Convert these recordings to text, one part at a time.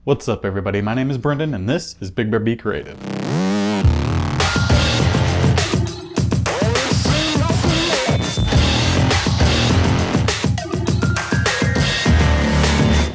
What's up everybody, my name is Brenden and this is BigBearB Creative.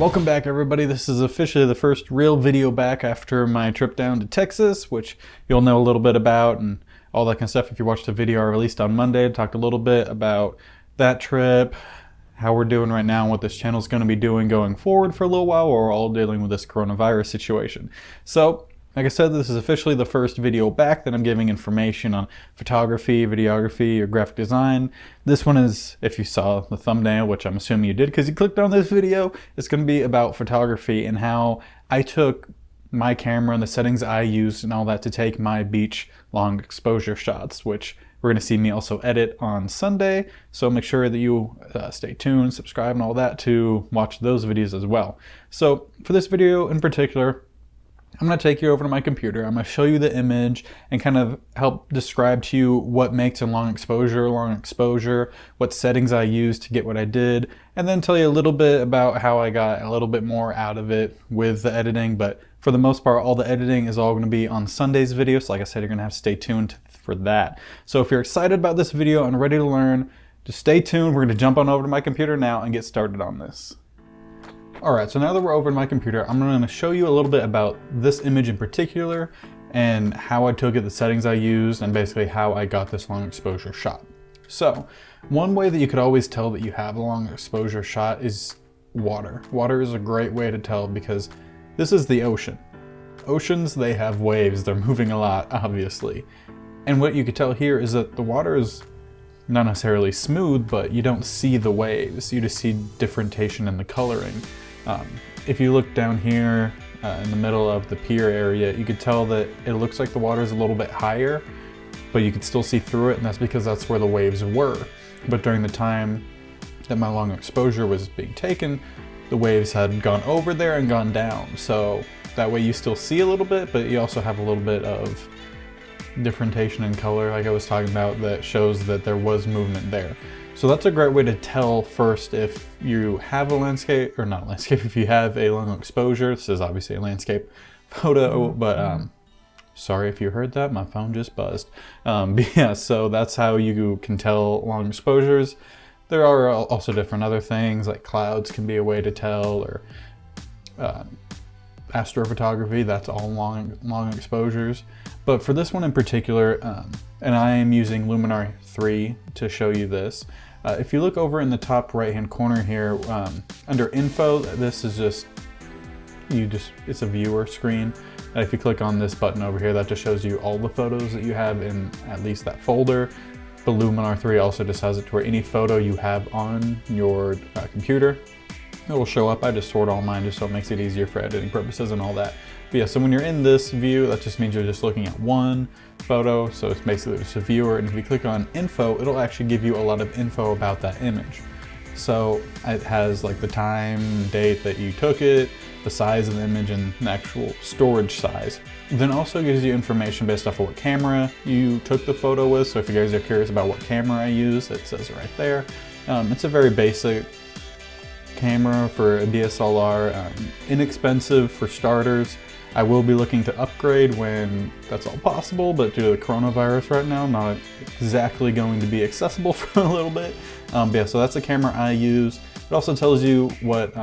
Welcome back everybody, this is officially the first real video back after my trip down to Texas, which you'll know a little bit about and all that kind of stuff if you watched the video I released on Monday. I talked a little bit about that trip, how we're doing right now and what this channel is going to be doing going forward for a little while, while we're all dealing with this coronavirus situation. So, like I said, this is officially the first video back that I'm giving information on photography, videography, or graphic design. This one is, if you saw the thumbnail, which I'm assuming you did because you clicked on this video, it's going to be about photography and how I took my camera and the settings I used and all that to take my beach long exposure shots, which we're going to see me also edit on Sunday, so make sure that you stay tuned, subscribe and all that to watch those videos as well. So for this video in particular, I'm going to take you over to my computer. I'm going to show you the image and kind of help describe to you what makes a long exposure, what settings I used to get what I did, and then tell you a little bit about how I got a little bit more out of it with the editing. But for the most part, all the editing is all going to be on Sunday's video. So like I said, you're going to have to stay tuned for that. So if you're excited about this video and ready to learn, just stay tuned. We're going to jump on over to my computer now and get started on this. Alright, so now that we're over in my computer, I'm going to show you a little bit about this image in particular and how I took it, the settings I used, and basically how I got this long exposure shot. So, one way that you could always tell that you have a long exposure shot is water. Water is a great way to tell because this is the ocean. Oceans, they have waves, they're moving a lot, obviously. And what you could tell here is that the water is not necessarily smooth, but you don't see the waves. You just see differentiation in the coloring. If you look down here in the middle of the pier area, you could tell that it looks like the water is a little bit higher, but you could still see through it, and that's because that's where the waves were. But during the time that my long exposure was being taken, the waves had gone over there and gone down. So that way you still see a little bit, but you also have a little bit of differentiation in color, like I was talking about, that shows that there was movement there. So that's a great way to tell first if you have a landscape, or not landscape, if you have a long exposure. This is obviously a landscape photo, but sorry if you heard that, my phone just buzzed. But yeah, so that's how you can tell long exposures. There are also different other things, like clouds can be a way to tell, or astrophotography, that's all long exposures. But for this one in particular, and I am using Luminar 3 to show you this, if you look over in the top right hand corner here, under info, this is just, it's a viewer screen. If you click on this button over here, that just shows you all the photos that you have in at least that folder. The Luminar 3 also just has it to where any photo you have on your computer, it will show up. I just sort all mine just so it makes it easier for editing purposes and all that. But yeah, so when you're in this view, that just means you're just looking at one photo, so it's basically just a viewer, and if you click on info, it'll actually give you a lot of info about that image. So it has like the time, date that you took it, the size of the image, and the actual storage size. It then also gives you information based off of what camera you took the photo with, so if you guys are curious about what camera I use, it says right there. It's a very basic camera for a DSLR, inexpensive for starters. I will be looking to upgrade when that's all possible, but due to the coronavirus right now, not exactly going to be accessible for a little bit. But yeah, so that's the camera I use. It also tells you what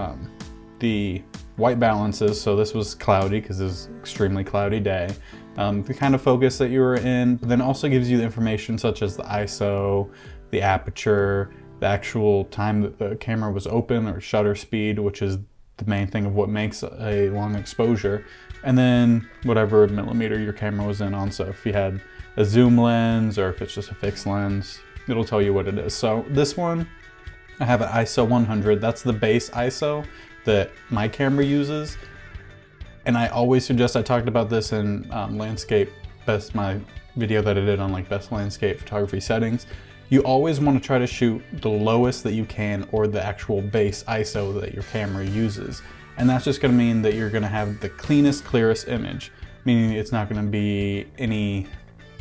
the white balance is. So this was cloudy because it was an extremely cloudy day. The kind of focus that you were in, but then also gives you the information such as the ISO, the aperture, the actual time that the camera was open, or shutter speed, which is the main thing of what makes a long exposure, and then whatever millimeter your camera was in on. So if you had a zoom lens or if it's just a fixed lens, it'll tell you what it is. So this one, I have an ISO 100. That's the base ISO that my camera uses. And I always suggest, I talked about this in landscape best, my video that I did on like best landscape photography settings. You always want to try to shoot the lowest that you can, or the actual base ISO that your camera uses. And that's just going to mean that you're going to have the cleanest, clearest image, meaning it's not going to be any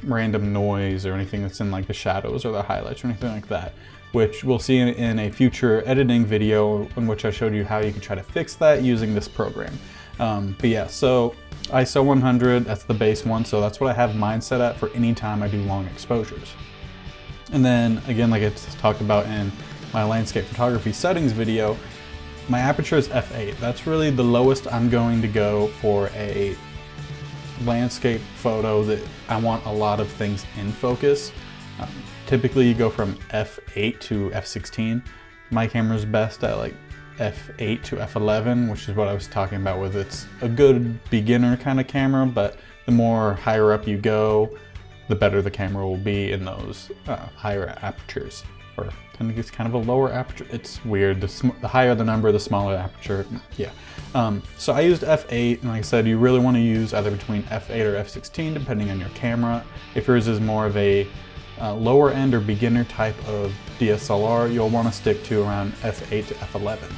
random noise or anything that's in like the shadows or the highlights or anything like that, which we'll see in a future editing video in which I showed you how you can try to fix that using this program. But yeah, so ISO 100, that's the base one, so that's what I have mine set at for any time I do long exposures. And then again, like I talked about in my landscape photography settings video, my aperture is f8. That's really the lowest I'm going to go for a landscape photo that I want a lot of things in focus. Typically you go from f8 to f16. My camera's best at like f8 to f11, which is what I was talking about with it's a good beginner kind of camera, but the more higher up you go, the better the camera will be in those higher apertures. Or I think it's kind of a lower aperture. It's weird. The higher the number, the smaller aperture. Yeah. So I used f8, and like I said, you really want to use either between f8 or f16, depending on your camera. If yours is more of a lower end or beginner type of DSLR, you'll want to stick to around f8 to f11.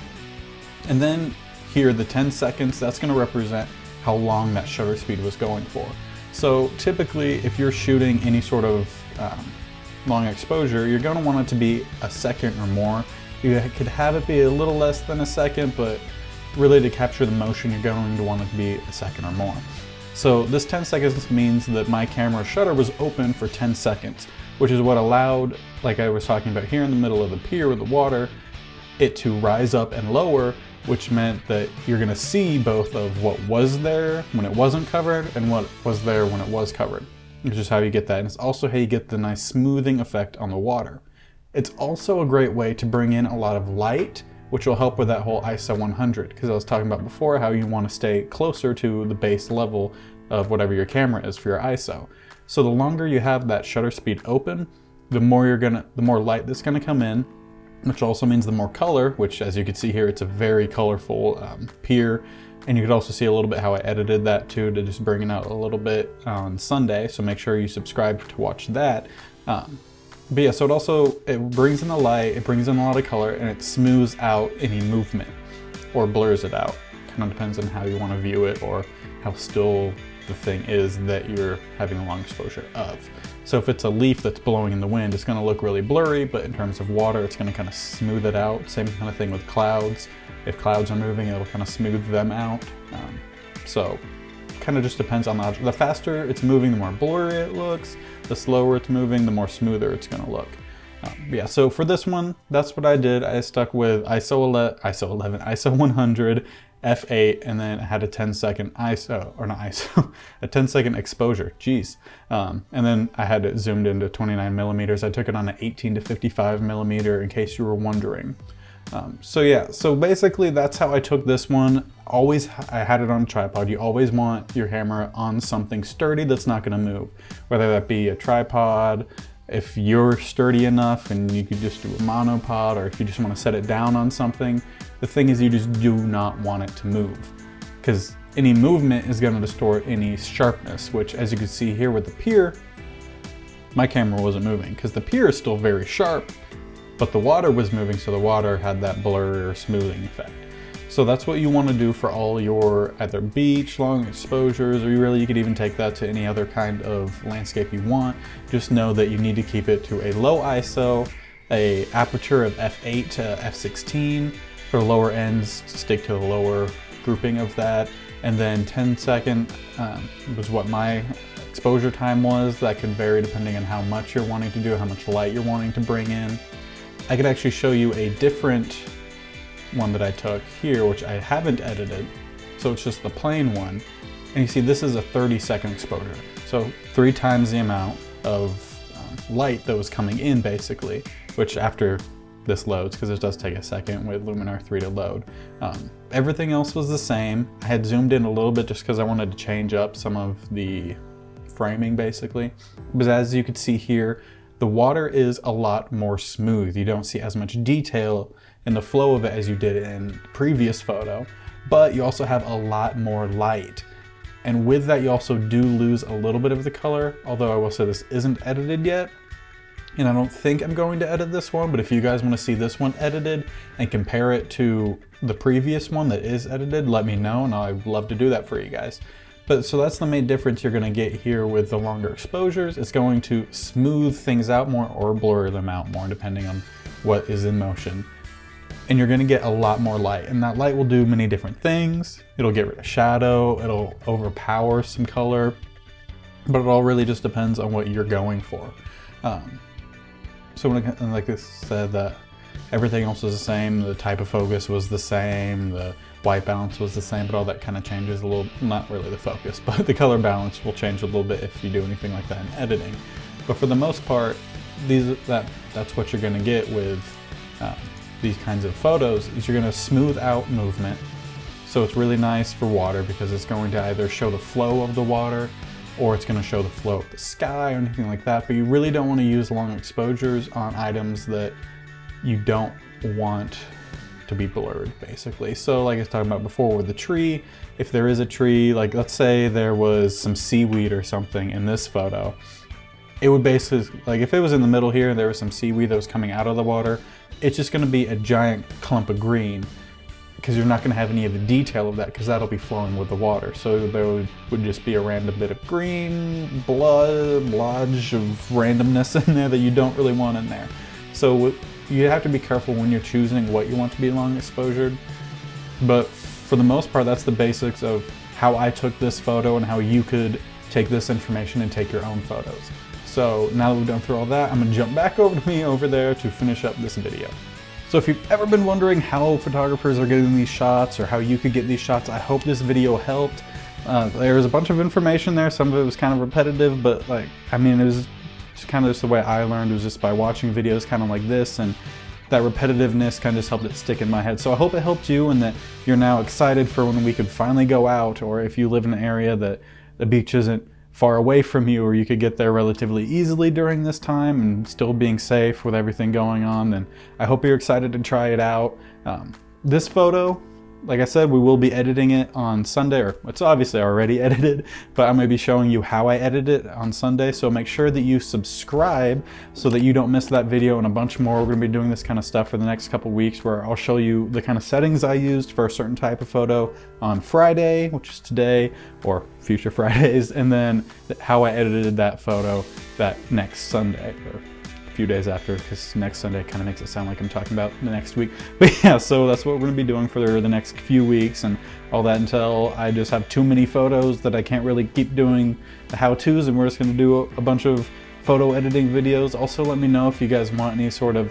And then here, the 10 seconds, that's going to represent how long that shutter speed was going for. So typically, if you're shooting any sort of long exposure, you're going to want it to be a second or more. You could have it be a little less than a second, but really to capture the motion, you're going to want it to be a second or more. So this 10 seconds means that my camera shutter was open for 10 seconds, which is what allowed, like I was talking about here in the middle of the pier with the water, it to rise up and lower, which meant that you're going to see both of what was there when it wasn't covered and what was there when it was covered, which is how you get that. And it's also how you get the nice smoothing effect on the water. It's also a great way to bring in a lot of light, which will help with that whole ISO 100, because I was talking about before how you want to stay closer to the base level of whatever your camera is for your ISO. So the longer you have that shutter speed open, the more light that's going to come in, which also means the more color, which as you can see here, it's a very colorful pier. And you could also see a little bit how I edited that too, to just bring it out a little bit on Sunday. So make sure you subscribe to watch that. But yeah, so it brings in the light, it brings in a lot of color, and it smooths out any movement or blurs it out. Kind of depends on how you want to view it or how still the thing is that you're having a long exposure of. So if it's a leaf that's blowing in the wind, it's going to look really blurry, but in terms of water, it's going to kind of smooth it out. Same kind of thing with clouds. If clouds are moving, it'll kind of smooth them out. So kind of just depends on the faster it's moving, the more blurry it looks. The slower it's moving, the more smoother it's going to look. Yeah, so for this one, that's what I did. I stuck with ISO 100, f8, and then I had a 10-second a 10-second exposure. Jeez. And then I had it zoomed into 29 millimeters. I took it on an 18 to 55 millimeter, in case you were wondering. So yeah, so basically that's how I took this one. I had it on a tripod. You always want your camera on something sturdy that's not going to move, whether that be a tripod, if you're sturdy enough and you could just do a monopod, or if you just want to set it down on something. The thing is, you just do not want it to move, because any movement is going to distort any sharpness, which as you can see here with the pier, my camera wasn't moving because the pier is still very sharp, but the water was moving, so the water had that blur or smoothing effect. So that's what you want to do for all your either beach, long exposures, or you could even take that to any other kind of landscape you want. Just know that you need to keep it to a low ISO, a aperture of f8 to f16. For lower ends, stick to the lower grouping of that. And then 10 second was what my exposure time was. That could vary depending on how much you're wanting to do, how much light you're wanting to bring in. I could actually show you a different one that I took here, which I haven't edited. So it's just the plain one. And you see this is a 30-second exposure. So 3 times the amount of light that was coming in basically, which after this loads, because it does take a second with Luminar 3 to load. Everything else was the same. I had zoomed in a little bit just because I wanted to change up some of the framing basically. But as you can see here, the water is a lot more smooth. You don't see as much detail in the flow of it as you did in the previous photo, but you also have a lot more light. And with that, you also do lose a little bit of the color, although I will say this isn't edited yet. And I don't think I'm going to edit this one, but if you guys want to see this one edited and compare it to the previous one that is edited, let me know, and I'd love to do that for you guys. But so that's the main difference you're going to get here with the longer exposures. It's going to smooth things out more or blur them out more, depending on what is in motion. and you're gonna get a lot more light, and that light will do many different things. It'll get rid of shadow, it'll overpower some color, but it all really just depends on what you're going for. So when like I said, that everything else was the same, the type of focus was the same, the white balance was the same, but all that kind of changes a little, not really the focus, but the color balance will change a little bit if you do anything like that in editing. But for the most part, that's what you're gonna get with these kinds of photos, is you're gonna smooth out movement. So it's really nice for water because it's going to either show the flow of the water or it's going to show the flow of the sky or anything like that. But you really don't want to use long exposures on items that you don't want to be blurred, basically. So like I was talking about before with the tree, if there is a tree, like let's say there was some seaweed or something in this photo, it would basically, like if it was in the middle here and there was some seaweed that was coming out of the water, it's just going to be a giant clump of green, because you're not going to have any of the detail of that, because that'll be flowing with the water. So there would just be a random bit of green blodge of randomness in there that you don't really want in there. So you have to be careful when you're choosing what you want to be long exposured. But for the most part, that's the basics of how I took this photo and how you could take this information and take your own photos. So now that we've done through all that, I'm going to jump back over to me over there to finish up this video. So if you've ever been wondering how photographers are getting these shots or how you could get these shots, I hope this video helped. There's a bunch of information there. Some of it was kind of repetitive, but like, I mean, it was just kind of just the way I learned. It was just by watching videos kind of like this, and that repetitiveness kind of just helped it stick in my head. So I hope it helped you and that you're now excited for when we could finally go out, or if you live in an area that the beach isn't far away from you, or you could get there relatively easily during this time and still being safe with everything going on, then I hope you're excited to try it out. This photo, like I said, we will be editing it on Sunday, or it's obviously already edited, but I'm going to be showing you how I edit it on Sunday. So make sure that you subscribe so that you don't miss that video and a bunch more. We're going to be doing this kind of stuff for the next couple weeks, where I'll show you the kind of settings I used for a certain type of photo on Friday, which is today, or future Fridays, and then how I edited that photo that next Sunday, or few days after, because next Sunday kind of makes it sound like I'm talking about the next week. But yeah, so that's what we're going to be doing for the next few weeks and all that, until I just have too many photos that I can't really keep doing the how-tos, and we're just going to do a bunch of photo editing videos. Also, let me know if you guys want any sort of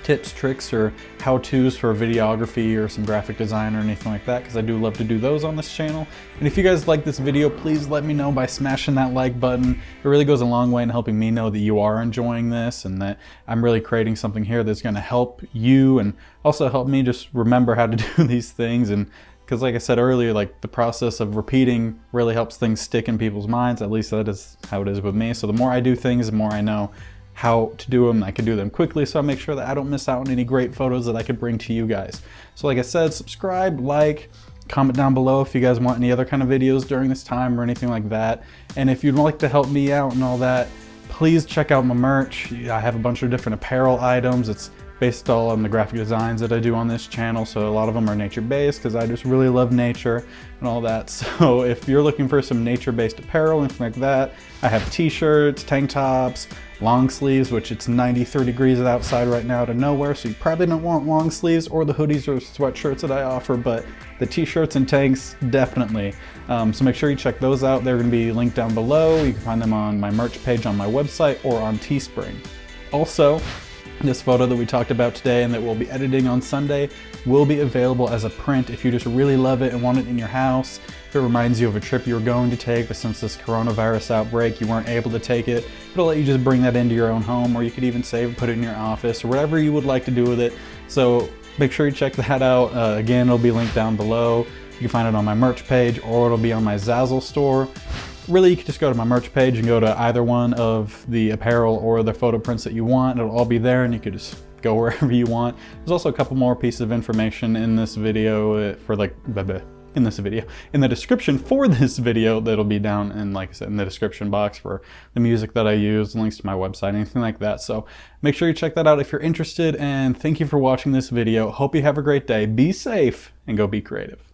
tips, tricks, or how-tos for videography or some graphic design or anything like that, because I do love to do those on this channel. And if you guys like this video, please let me know by smashing that like button. It really goes a long way in helping me know that you are enjoying this and that I'm really creating something here that's going to help you and also help me just remember how to do these things. And because like I said earlier, like the process of repeating really helps things stick in people's minds. At least that is how it is with me. So the more I do things, the more I know how to do them. I can do them quickly, so I make sure that I don't miss out on any great photos that I could bring to you guys. So like I said, subscribe, like, comment down below if you guys want any other kind of videos during this time or anything like that. And if you'd like to help me out and all that, please check out my merch. I have a bunch of different apparel items. It's based all on the graphic designs that I do on this channel, so a lot of them are nature-based because I just really love nature and all that. So if you're looking for some nature-based apparel, anything like that, I have t-shirts, tank tops, long sleeves, which it's 93 degrees outside right now to nowhere, so you probably don't want long sleeves or the hoodies or sweatshirts that I offer, but the t-shirts and tanks, definitely. So make sure you check those out. They're going to be linked down below. You can find them on my merch page on my website or on Teespring. Also, this photo that we talked about today and that we'll be editing on Sunday will be available as a print if you just really love it and want it in your house. If it reminds you of a trip you were going to take, but since this coronavirus outbreak you weren't able to take it, it'll let you just bring that into your own home, or you could even save and put it in your office or whatever you would like to do with it. So make sure you check that out. Again, it'll be linked down below. You can find it on my merch page, or it'll be on my Zazzle store. Really, you can just go to my merch page and go to either one of the apparel or the photo prints that you want. It'll all be there and you can just go wherever you want. There's also a couple more pieces of information in this video for like, in the description for this video that'll be down in, like I said, in the description box for the music that I use, links to my website, anything like that. So make sure you check that out if you're interested, and thank you for watching this video. Hope you have a great day. Be safe and go be creative.